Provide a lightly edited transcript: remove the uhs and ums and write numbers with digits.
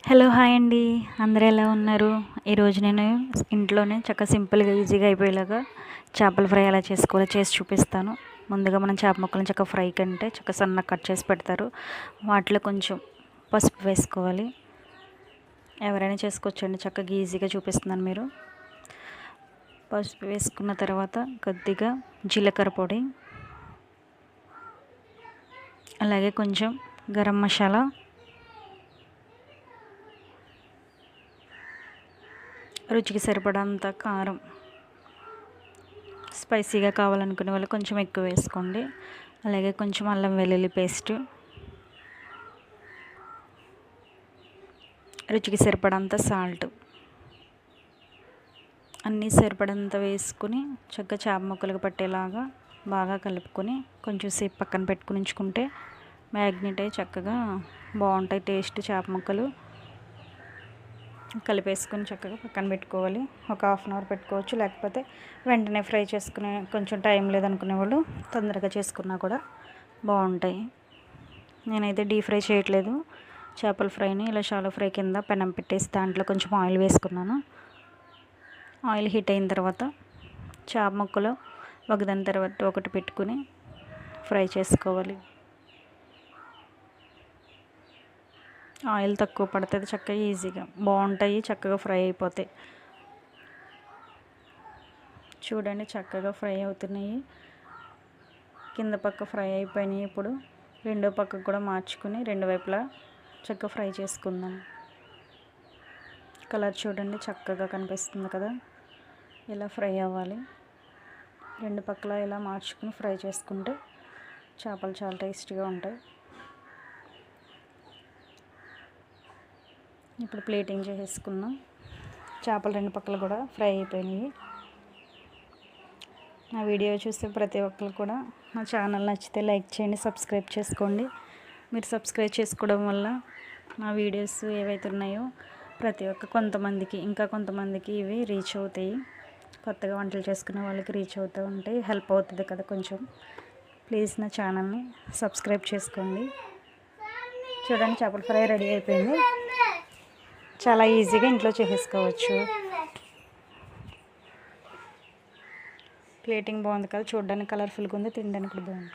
Hello hi అండి. అందరూ ఎలా ఉన్నారు? ఈరోజు నేను ఇంట్లోనే చక్కగా సింపుల్గా ఈజీగా అయిపోయేలాగా చేపల ఫ్రై ఎలా చేసుకోవాలో చేసి చూపిస్తాను. ముందుగా మనం చేప ముక్కలను చక్కగా ఫ్రై కంటే చక్కగా సన్నగా కట్ చేసి పెడతారు. వాటిలో కొంచెం పసుపు వేసుకోవాలి. ఎవరైనా చేసుకోవచ్చండి, చక్కగా ఈజీగా చూపిస్తున్నాను. మీరు పసుపు వేసుకున్న తర్వాత కొద్దిగా జీలకర్ర పొడి, అలాగే కొంచెం గరం మసాలా, రుచికి సరిపడంత కారం, స్పైసీగా కావాలనుకునే వాళ్ళు కొంచెం ఎక్కువ వేసుకోండి. అలాగే కొంచెం అల్లం వెల్లుల్లి పేస్ట్, రుచికి సరిపడంత సాల్ట్, అన్నీ సరిపడంత వేసుకుని చక్కగా చేప ముక్కలకు పట్టేలాగా బాగా కలుపుకొని కొంచెం సేపు పక్కన పెట్టుకుని ఉంచుకుంటే మ్యాగ్నెట్ అయ్యి చక్కగా బాగుంటాయి టేస్ట్. చేప ముక్కలు కలిపేసుకొని చక్కగా పక్కన పెట్టుకోవాలి. ఒక హాఫ్ అన్ అవర్ పెట్టుకోవచ్చు, లేకపోతే వెంటనే ఫ్రై చేసుకునే కొంచెం టైం లేదనుకునే వాళ్ళు తొందరగా చేసుకున్నా కూడా బాగుంటాయి. నేనైతే డీప్ ఫ్రై చేయట్లేదు. చేపల ఫ్రైని ఇలా షాలో ఫ్రై కింద పెనం పెట్టేసి దాంట్లో కొంచెం ఆయిల్ వేసుకున్నాను. ఆయిల్ హీట్ అయిన తర్వాత చేప ముక్కలు ఒకదాని తర్వాత ఒకటి పెట్టుకుని ఫ్రై చేసుకోవాలి. ఆయిల్ తక్కువ పడుతుంది, చక్కగా ఈజీగా బాగుంటాయి, చక్కగా ఫ్రై అయిపోతాయి. చూడండి చక్కగా ఫ్రై అవుతున్నాయి. కింద పక్క ఫ్రై అయిపోయినాయి. ఇప్పుడు రెండో పక్కకు కూడా మార్చుకుని రెండు వైపులా చక్కగా ఫ్రై చేసుకుందాం. కలర్ చూడండి చక్కగా కనిపిస్తుంది కదా, ఇలా ఫ్రై అవ్వాలి. రెండు పక్కల ఇలా మార్చుకుని ఫ్రై చేసుకుంటే చేపలు చాలా టేస్టీగా ఉంటాయి. ఇప్పుడు ప్లేటింగ్ చేసేసుకుందాం. చేపలు రెండు పక్కలు కూడా ఫ్రై అయిపోయినాయి. నా వీడియో చూస్తే ప్రతి ఒక్కరు కూడా నా ఛానల్ నచ్చితే లైక్ చేయండి, సబ్స్క్రైబ్ చేసుకోండి. మీరు సబ్స్క్రైబ్ చేసుకోవడం వల్ల నా వీడియోస్ ఏవైతే ఉన్నాయో కొంతమందికి ఇవి రీచ్ అవుతాయి. కొత్తగా వంటలు చేసుకునే వాళ్ళకి రీచ్ అవుతూ ఉంటాయి, హెల్ప్ అవుతుంది కదా కొంచెం. ప్లీజ్ నా ఛానల్ని సబ్స్క్రైబ్ చేసుకోండి. చూడండి చేపల ఫ్రై రెడీ అయిపోయింది. చాలా ఈజీగా ఇంట్లో చేసేసుకోవచ్చు. ప్లేటింగ్ బాగుంది కదా, చూడడానికి కలర్ఫుల్గా ఉంది, తినడానికి కూడా బాగుంది.